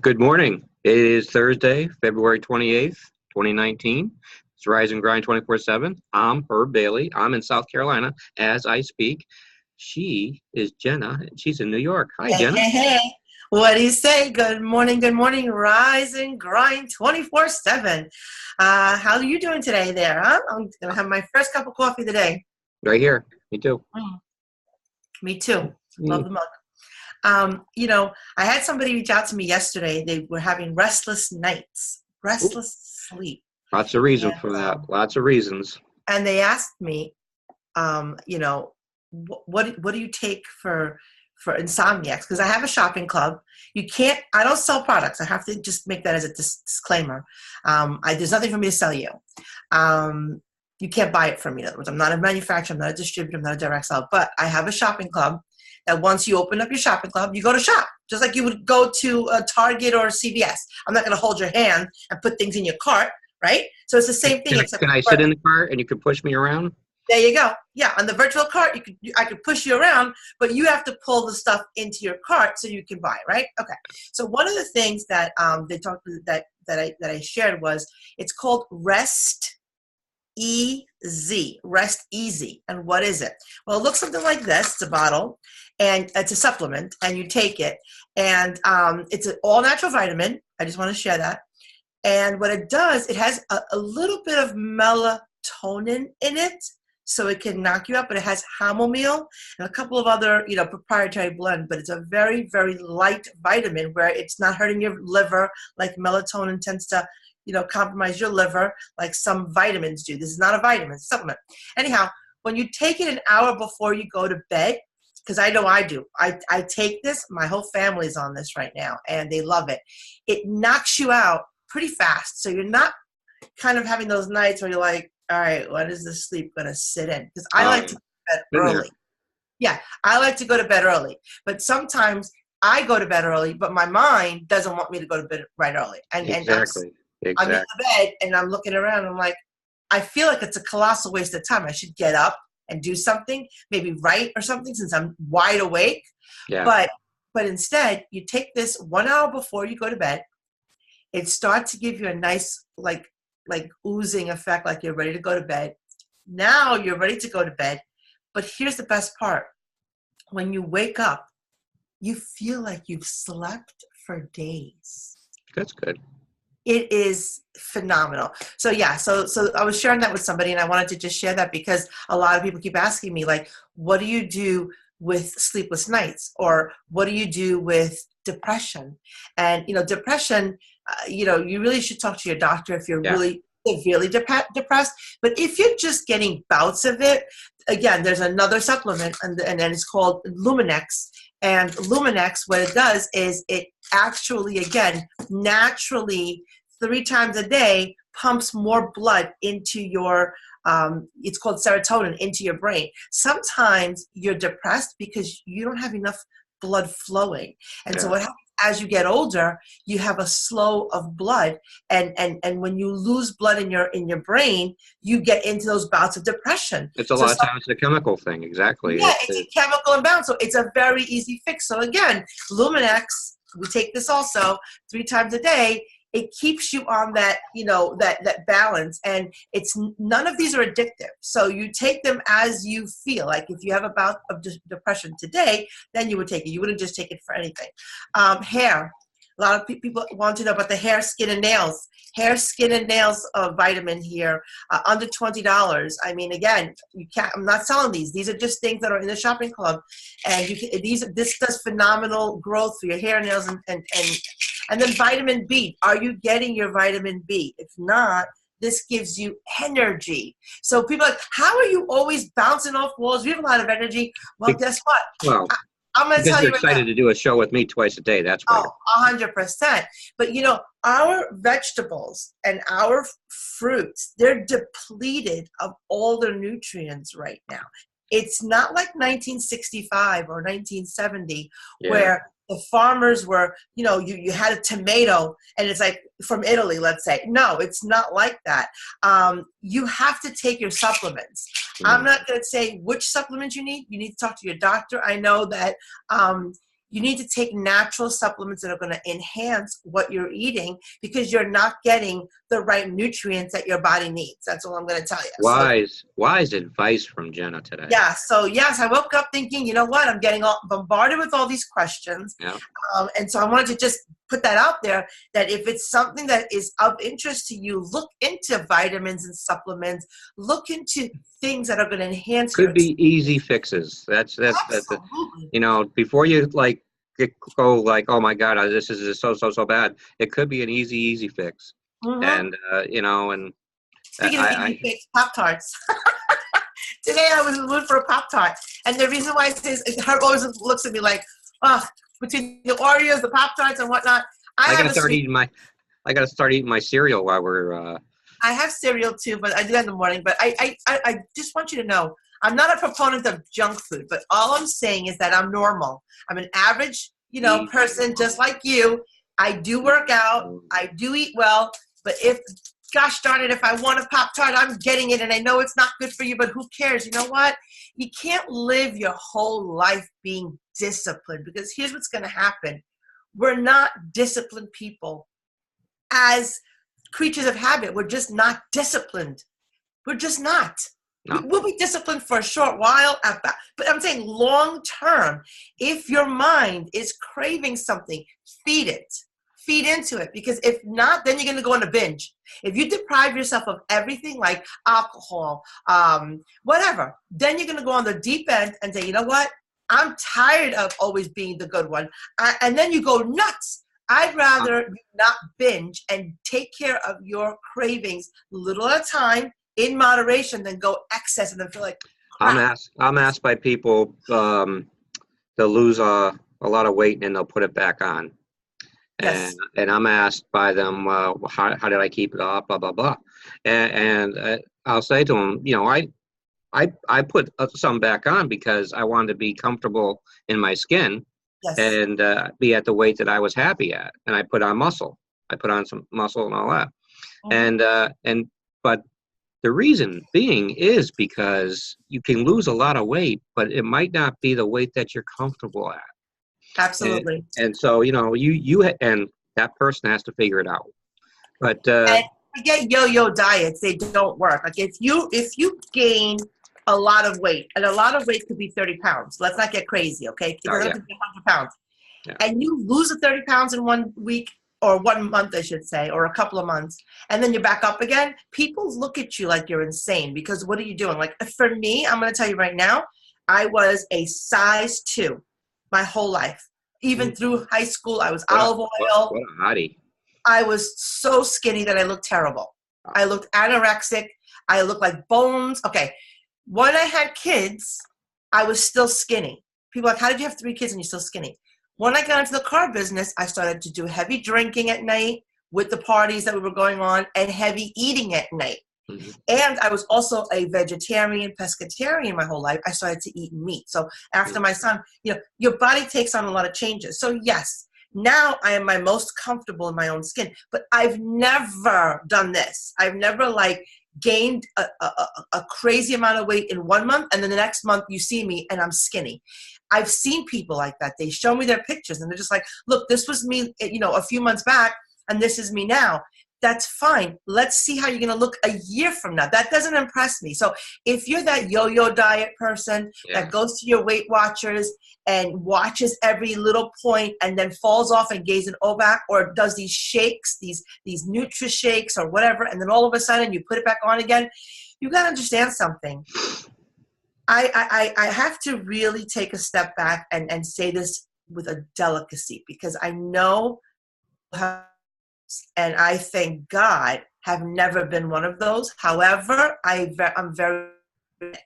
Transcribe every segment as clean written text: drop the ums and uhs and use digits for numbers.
Good morning. It is Thursday, February 28th, 2019. It's Rise and Grind 24/7. I'm Herb Bailey. I'm in South Carolina as I speak. She is Jenna, and she's in New York. Hi, Jenna. Hey. What do you say? Good morning, Rise and Grind 24/7. How are you doing today there, huh? I'm going to have my first cup of coffee today. Right here. Me too. Me too. Love the mug. I had somebody reach out to me yesterday. They were having restless nights, restless sleep. Lots of reasons for that. Lots of reasons. And they asked me, what do you take for insomniacs? Because I have a shopping club. I don't sell products. I have to just make that as a disclaimer. There's nothing for me to sell you. You can't buy it from me. In other words, I'm not a manufacturer. I'm not a distributor. I'm not a direct seller. But I have a shopping club that once you open up your shopping club, you go to shop. Just like you would go to a Target or a CVS. I'm not going to hold your hand and put things in your cart, right? So it's the same thing. Can I sit in the cart and you can push me around? There you go. Yeah, on the virtual cart, I could push you around, but you have to pull the stuff into your cart so you can buy, right? Okay. So one of the things that they talked that I shared was it's called Rest Easy. Rest Easy. And what is it? Well, it looks something like this. It's a bottle, and it's a supplement, and you take it, and it's an all-natural vitamin. I just want to share that. And what it does, it has a little bit of melatonin in it, so it can knock you out, but it has chamomile and a couple of other, proprietary blend, but it's a very, very light vitamin where it's not hurting your liver like melatonin tends to, compromise your liver like some vitamins do. This is not a vitamin, it's a supplement. Anyhow, when you take it an hour before you go to bed, because I know I do, I take this, my whole family's on this right now, and they love it. It knocks you out pretty fast, so you're not kind of having those nights where you're like, all right, when is the sleep going to sit in? Because I like to go to bed early. Yeah, I like to go to bed early. But sometimes I go to bed early, but my mind doesn't want me to go to bed right early. Exactly. I'm in the bed, and I'm looking around, and I'm like, I feel like it's a colossal waste of time. I should get up and do something, maybe write or something since I'm wide awake. Yeah. But instead, you take this 1 hour before you go to bed. It starts to give you a nice, like oozing effect, like you're ready to go to bed. Now you're ready to go to bed. But here's the best part. When you wake up, you feel like you've slept for days. That's good. It is phenomenal. So yeah, so I was sharing that with somebody, and I wanted to just share that because a lot of people keep asking me, like, what do you do with sleepless nights? Or what do you do with depression? And, depression, you really should talk to your doctor if you're really severely depressed. But if you're just getting bouts of it, again, there's another supplement, and then it's called Luminex. And Luminex, what it does is it actually, again, naturally, 3 times a day, pumps more blood into your, it's called serotonin, into your brain. Sometimes you're depressed because you don't have enough blood flowing. And so what happens as you get older, you have a slow of blood, and when you lose blood in your brain, you get into those bouts of depression. It's a lot of times a chemical thing, exactly. Yeah, it's a chemical imbalance, so it's a very easy fix. So again, Luminex, we take this also 3 times a day. It keeps you on that, that balance, and it's none of these are addictive. So you take them as you feel. Like if you have a bout of depression today, then you would take it. You wouldn't just take it for anything. Hair. A lot of people want to know about the hair, skin, and nails. Hair, skin, and nails vitamin here, under $20. I mean, again, I'm not selling these. These are just things that are in the shopping club, and this does phenomenal growth for your hair, nails, and then vitamin B. Are you getting your vitamin B? If not, this gives you energy. So people are like, how are you always bouncing off walls? You have a lot of energy. Well, guess what? Well, I'm going to tell you. You're excited to do a show with me twice a day. That's why. Oh, 100%. But our vegetables and our fruits, they're depleted of all their nutrients right now. It's not like 1965 or 1970 where the farmers were, you had a tomato and it's like from Italy, let's say. No, it's not like that. You have to take your supplements. I'm not going to say which supplements you need. You need to talk to your doctor. I know that, You need to take natural supplements that are going to enhance what you're eating because you're not getting the right nutrients that your body needs. That's all I'm going to tell you. Wise advice from Jenna today. Yeah. So yes, I woke up thinking, you know what? I'm getting bombarded with all these questions. Yeah. And so I wanted to just put that out there, that if it's something that is of interest to you, look into vitamins and supplements, look into things that are going to enhance Could be easy fixes. That's Absolutely. you know, before you like go like, oh my God, this is so bad. It could be an easy fix. Mm-hmm. And you know, and Speaking of easy fix, Pop-Tarts. Today I was in the mood for a Pop-Tart. And the reason why I say is Herb always looks at me like, oh, between the Oreos, the Pop-Tarts, and whatnot. I gotta start eating my cereal while we're. I have cereal too, but I do that in the morning. But I just want you to know, I'm not a proponent of junk food, but all I'm saying is that I'm normal. I'm an average, person just like you. I do work out. I do eat well. But gosh darn it, if I want a Pop-Tart, I'm getting it. And I know it's not good for you, but who cares? You know what? You can't live your whole life being disciplined, because here's what's going to happen. We're not disciplined people. As creatures of habit, we're just not disciplined. We're just not. No. We'll be disciplined for a short while, but I'm saying long term, if your mind is craving something, feed it. Feed into it, because if not, then you're going to go on a binge. If you deprive yourself of everything like alcohol, whatever, then you're going to go on the deep end and say, you know what? I'm tired of always being the good one. And then you go nuts. I'd rather you not binge and take care of your cravings little at a time in moderation than go excess and then feel like crap. I'm asked by people they'll lose a lot of weight and they'll put it back on. Yes. And I'm asked by them, how did I keep it off, blah, blah, blah. And I'll say to them, I put some back on because I wanted to be comfortable in my skin. Yes. And be at the weight that I was happy at. And I put on muscle. I put on some muscle and all that. Mm-hmm. But the reason being is because you can lose a lot of weight, but it might not be the weight that you're comfortable at. Absolutely. And so, you and that person has to figure it out. But and forget yo-yo diets; they don't work. Like if you gain a lot of weight, and a lot of weight could be 30 pounds. Let's not get crazy, okay? It doesn't have to be 100 pounds. Yeah. And you lose the 30 pounds in 1 week, or 1 month, I should say, or a couple of months, and then you're back up again. People look at you like you're insane, because what are you doing? Like for me, I'm going to tell you right now, I was a size 2 my whole life. Even through high school, I was olive oil. What a hottie. I was so skinny that I looked terrible. I looked anorexic. I looked like bones. Okay. When I had kids, I was still skinny. People are like, how did you have 3 kids and you're still skinny? When I got into the car business, I started to do heavy drinking at night with the parties that we were going on, and heavy eating at night. Mm-hmm. And I was also a vegetarian, pescatarian my whole life. I started to eat meat. So after my son, your body takes on a lot of changes. So yes, now I am my most comfortable in my own skin, but I've never done this. I've never gained a crazy amount of weight in 1 month, and then the next month you see me and I'm skinny. I've seen people like that. They show me their pictures and they're just like, look, this was me, a few months back, and this is me now. That's fine. Let's see how you're going to look a year from now. That doesn't impress me. So if you're that yo-yo diet person that goes to your Weight Watchers and watches every little point and then falls off and gains an OBAC, or does these shakes, these Nutri-Shakes or whatever, and then all of a sudden you put it back on again, you got to understand something. I have to really take a step back and say this with a delicacy, because I know how, and I thank God have never been one of those. However, I'm very sick.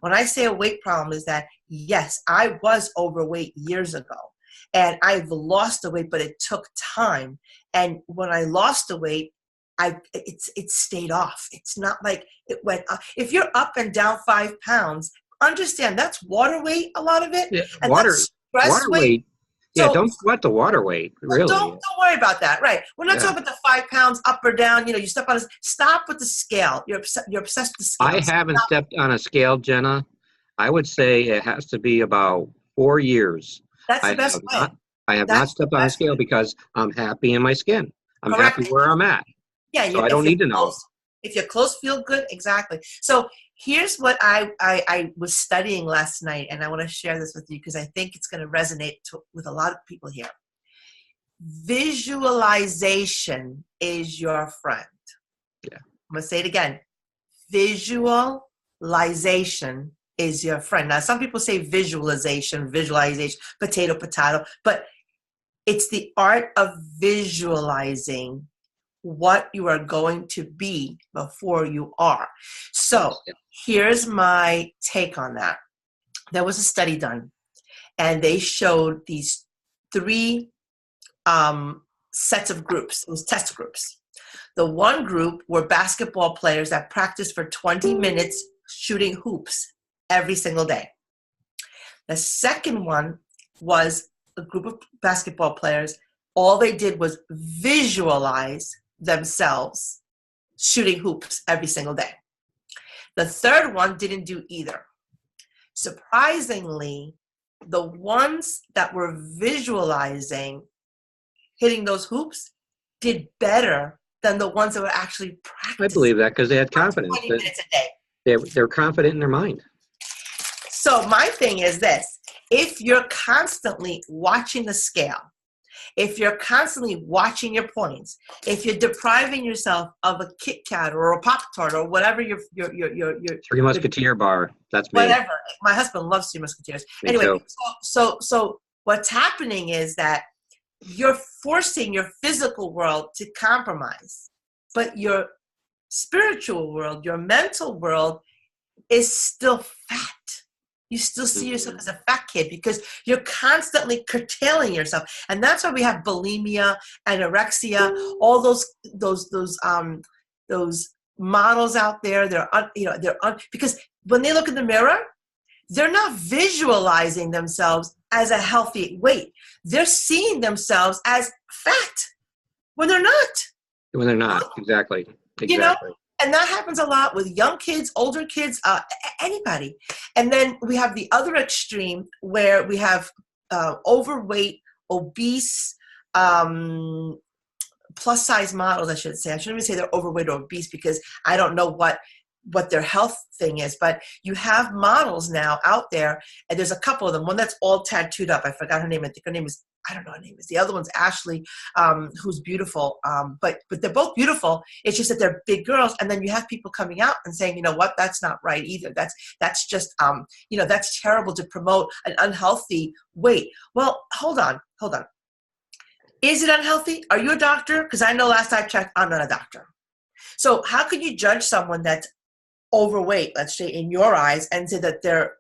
When I say a weight problem, is that yes, I was overweight years ago, and I've lost the weight, but it took time. And when I lost the weight, it stayed off. It's not like it went up. If you're up and down 5 pounds, understand that's water weight, a lot of it. Yeah, and water weight. Yeah, so, don't sweat the water weight, really. Don't worry about that, right? We're not talking about the 5 pounds up or down. You step on stop with the scale. You're obsessed with the scale. I haven't stepped on a scale, Jenna. I would say it has to be about 4 years. That's I the best have way. not. I have not That's the stepped on a best scale way. because I'm happy in my skin. I'm happy Correct. where I'm at. Yeah, So I if don't your need to know. clothes, if your clothes feel good, exactly. So here's what I was studying last night, and I want to share this with you because I think it's going to resonate with a lot of people here. Visualization is your friend. Yeah. I'm going to say it again. Visualization is your friend. Now, some people say visualization, potato, but it's the art of visualizing what you are going to be before you are. So Yeah. here's my take on that. There was a study done, and they showed these three sets of groups. It was test groups. The one group were basketball players that practiced for 20 minutes shooting hoops every single day. The second one was a group of basketball players. All they did was visualize themselves shooting hoops every single day. The third one didn't do either. Surprisingly, the ones that were visualizing hitting those hoops did better than the ones that were actually I practicing believe that because they had for confidence. 20 minutes a day. They're confident in their mind. So my thing is this: if you're constantly watching the scale, if you're constantly watching your points, if you're depriving yourself of a Kit Kat or a Pop-Tart or whatever your Three Musketeer bar. That's me. whatever. My husband loves Three Musketeers. Me Anyway, too. so what's happening is that you're forcing your physical world to compromise, but your spiritual world, your mental world is still fat. You still see yourself as a fat kid because you're constantly curtailing yourself, and that's why we have bulimia, anorexia, all those models out there. Because when they look in the mirror, they're not visualizing themselves as a healthy weight. They're seeing themselves as fat when they're not. When they're not. Exactly. You know, Exactly. and that happens a lot with young kids, older kids, anybody. And then we have the other extreme where we have overweight, obese, plus size models, I should say. I shouldn't even say they're overweight or obese because I don't know what their health thing is, but you have models now out there, and there's a couple of them. One that's all tattooed up. I forgot her name. I think her name is, I don't know her name is. The other one's Ashley, who's beautiful. But they're both beautiful. It's just that they're big girls. And then you have people coming out and saying, you know what, that's not right either. That's just, that's terrible to promote an unhealthy weight. Well, hold on. Is it unhealthy? Are you a doctor? Because I know last I checked, I'm not a doctor. So how can you judge someone that's overweight, let's say, in your eyes, and say that they're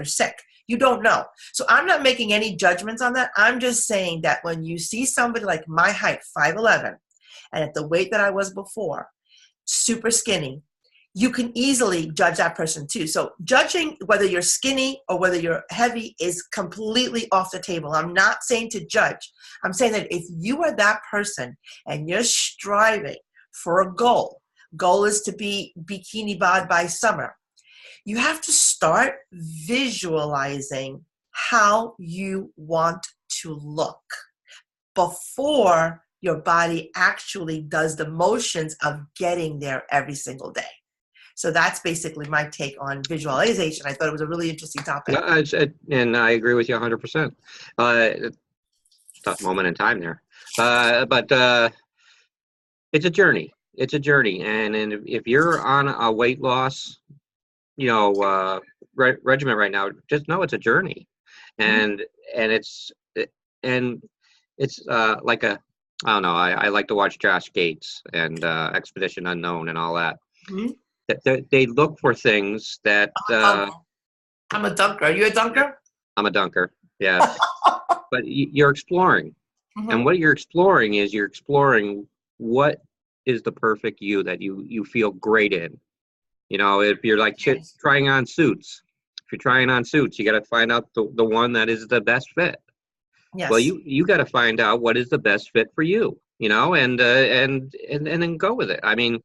sick? You don't know. So I'm not making any judgments on that. I'm just saying that when you see somebody like my height, 5'11", and at the weight that I was before, super skinny, you can easily judge that person too. So judging whether you're skinny or whether you're heavy is completely off the table. I'm not saying to judge. I'm saying that if you are that person and you're striving for a goal is to be bikini bod by summer, you have to start visualizing how you want to look before your body actually does the motions of getting there every single day. So that's basically my take on visualization. I thought it was a really interesting topic. And I agree with you 100%. Tough moment in time there. But it's a journey. It's a journey. And if you're on a weight loss, regimen right now, just know it's a journey. And it's like a, I don't know, I like to watch Josh Gates and Expedition Unknown and all that. Mm-hmm. They look for things that I'm a dunker. Are you a dunker? I'm a dunker, yes. But you're exploring. Mm-hmm. And what you're exploring what is the perfect you that you feel great in. If you're like trying on suits, you got to find out the one that is the best fit. Yes. Well, you got to find out what is the best fit for you, and then go with it. I mean,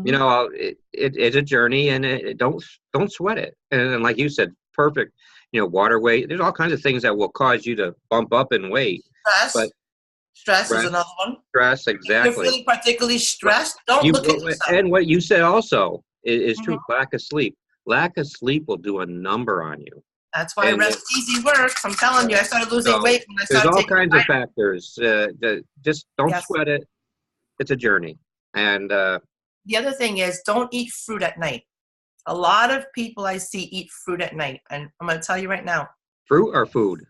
it's a journey, and don't sweat it. And like you said, perfect. water weight. There's all kinds of things that will cause you to bump up in weight. Stress. But Stress is another one. stress, If you're exactly. feeling particularly stressed, don't look at yourself. And what you said also is Mhm. true. Lack of sleep. Lack of sleep will do a number on you. That's why And rest easy works. I'm telling you, I started losing so weight when I there's started all taking kinds of vitamins. factors. Just don't Yes. sweat it. It's a journey. And The other thing is, don't eat fruit at night. A lot of people I see eat fruit at night, and I'm going to tell you right now, fruit or food?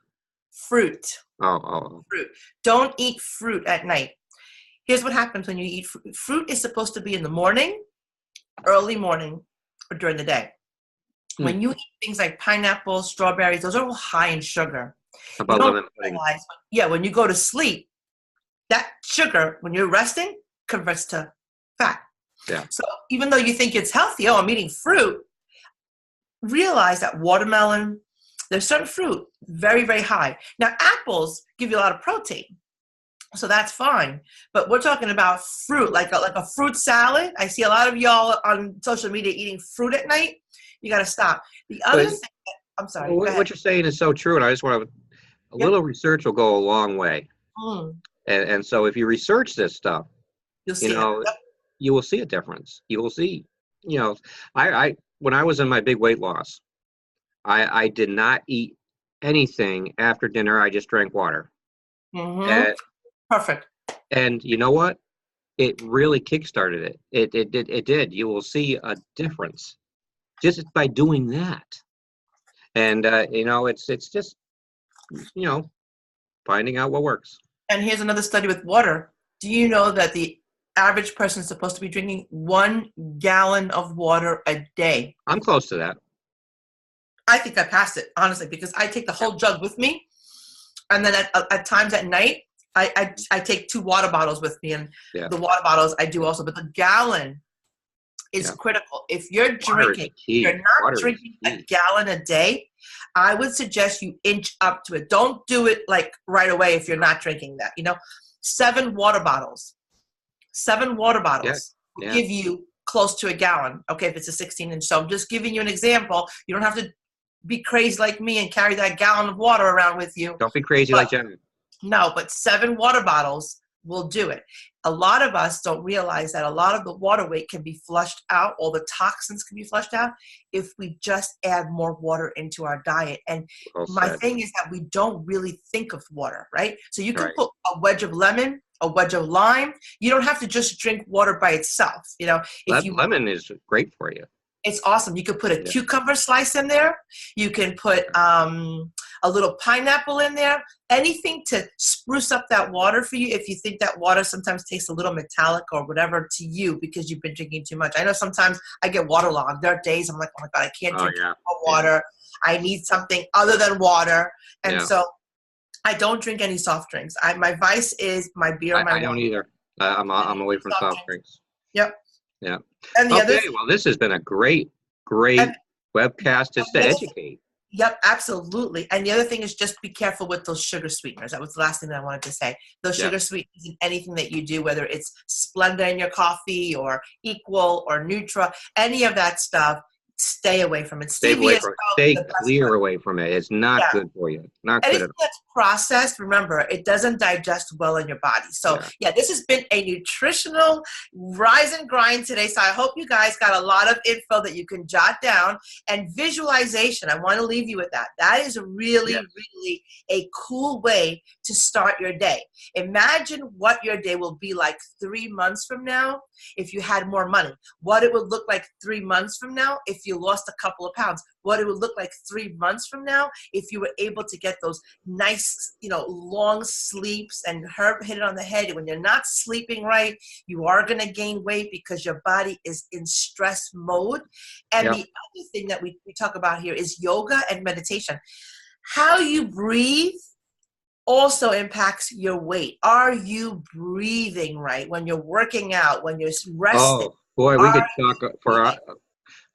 fruit. Oh. Fruit. Don't eat fruit at night. Here's what happens when you eat fruit. Fruit is supposed to be in the morning, early morning, or during the day. When you eat things like pineapples, strawberries, those are all high in sugar. How about lemon pudding? When you go to sleep, that sugar, when you're resting, converts to fat. Yeah. So even though you think it's healthy, I'm eating fruit, realize that watermelon, there's certain fruit, very, very high. Now, apples give you a lot of protein, so that's fine. But we're talking about fruit, like a fruit salad. I see a lot of y'all on social media eating fruit at night. You got to stop. The other thing, I'm sorry. What you're saying is so true, and I just want to. A little research will go a long way. And so if you research this stuff, you'll see you will see a difference. You will see. I when I was in my big weight loss, I did not eat anything after dinner. I just drank water. Perfect. And you know what? It really kickstarted it. It did. You will see a difference just by doing that. And it's just finding out what works. And here's another study with water. Do you know that the average person is supposed to be drinking 1 gallon of water a day? I'm close to that. I think I passed it, honestly, because I take the whole jug with me. And then at times at night, I take 2 water bottles with me. And the water bottles I do also. But the gallon is critical. If you're drinking, you're not drinking a gallon a day, I would suggest you inch up to it. Don't do it like right away if you're not drinking that. 7 water bottles. 7 water bottles will give you close to a gallon. Okay, if it's a 16-inch. So I'm just giving you an example. You don't have to be crazy like me and carry that gallon of water around with you. Don't be crazy like Jenna. No, but 7 water bottles will do it. A lot of us don't realize that a lot of the water weight can be flushed out, all the toxins can be flushed out if we just add more water into our diet. And my thing is that we don't really think of water, right? So you can put a wedge of lemon, a wedge of lime. You don't have to just drink water by itself. Lemon is great for you. It's awesome. You could put a cucumber slice in there. You can put a little pineapple in there. Anything to spruce up that water for you if you think that water sometimes tastes a little metallic or whatever to you because you've been drinking too much. I know sometimes I get waterlogged. There are days I'm like, oh my God, I can't drink more water. I need something other than water. And so I don't drink any soft drinks. My vice is my beer and my water. I don't either. I'm away from soft drinks. Yep. Yeah. And the other well, this has been a great webcast just to educate. Yep, absolutely. And the other thing is just be careful with those sugar sweeteners. That was the last thing that I wanted to say. Those sugar sweeteners in anything that you do, whether it's Splenda in your coffee or Equal or Nutra, any of that stuff, stay away from it. Stay clear away from it. It's not good for you. Not good at all. Anything that's processed, remember, it doesn't digest well in your body. So, this has been a nutritional rise and grind today. So I hope you guys got a lot of info that you can jot down. And visualization, I want to leave you with that. That is really, really a cool way to start your day. Imagine what your day will be like 3 months from now if you had more money. What it would look like 3 months from now if you lost a couple of pounds. What it would look like 3 months from now if you were able to get those nice, long sleeps. And Herb hit it on the head. When you're not sleeping right, you are going to gain weight because your body is in stress mode. And the other thing that we talk about here is yoga and meditation. How you breathe also impacts your weight. Are you breathing right when you're working out, when you're resting? Oh, boy, we could talk for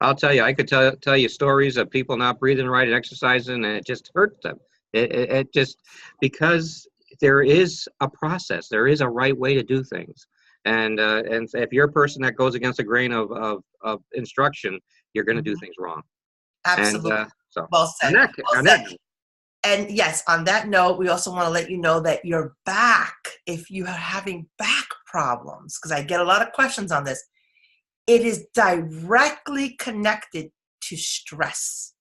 I'll tell you, I could tell you stories of people not breathing right and exercising, and it just hurts them. It just, because there is a process, there is a right way to do things. And if you're a person that goes against the grain of instruction, you're going to do things wrong. Absolutely. And So Well said. Well on said. that, And yes, on that note, we also want to let you know that your back, if you are having back problems, because I get a lot of questions on this, it is directly connected to stress.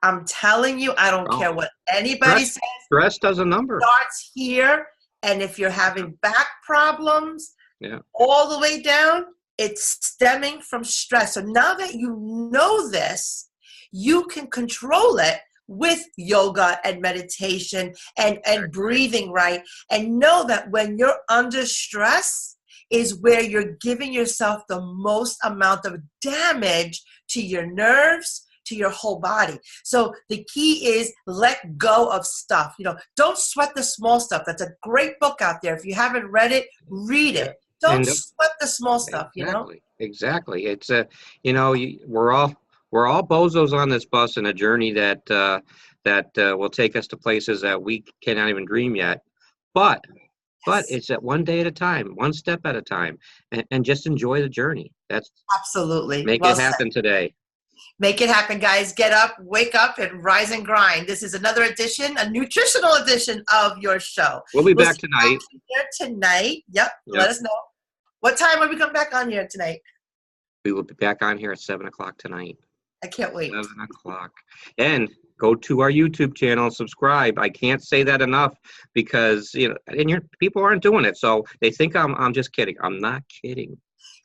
I'm telling you, I don't care what anybody says. stress does a number. It starts here, and if you're having back problems, all the way down, it's stemming from stress. So now that you know this, you can control it with yoga and meditation and breathing right, and know that when you're under stress is where you're giving yourself the most amount of damage to your nerves, to your whole body. So the key is let go of stuff. Don't sweat the small stuff. That's a great book out there. If you haven't read it, read it. Don't sweat the small stuff. Exactly. It's we're all bozos on this bus in a journey that will take us to places that we cannot even dream yet. But it's at one day at a time, one step at a time, and just enjoy the journey. That's absolutely make it happen today. Make it happen, guys. Get up, wake up, and rise and grind. This is another edition, a nutritional edition of your show. We'll be back tonight. Tonight. Yep. Let us know. What time will we come back on here tonight? We will be back on here at 7 o'clock tonight. I can't wait. 7 o'clock. And go to our YouTube channel, subscribe. I can't say that enough because people aren't doing it, so they think I'm just kidding. I'm not kidding.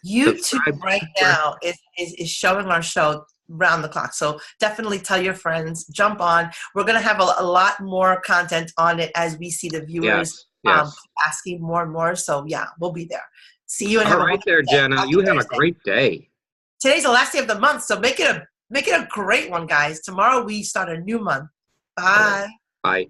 YouTube right now is showing our show round the clock. So definitely tell your friends, jump on. We're going to have a lot more content on it as we see the viewers asking more and more. So yeah, we'll be there. See you. And all right there, Jenna. You have a great day. Today's the last day of the month, so make it a great one, guys. Tomorrow we start a new month. Bye. Bye.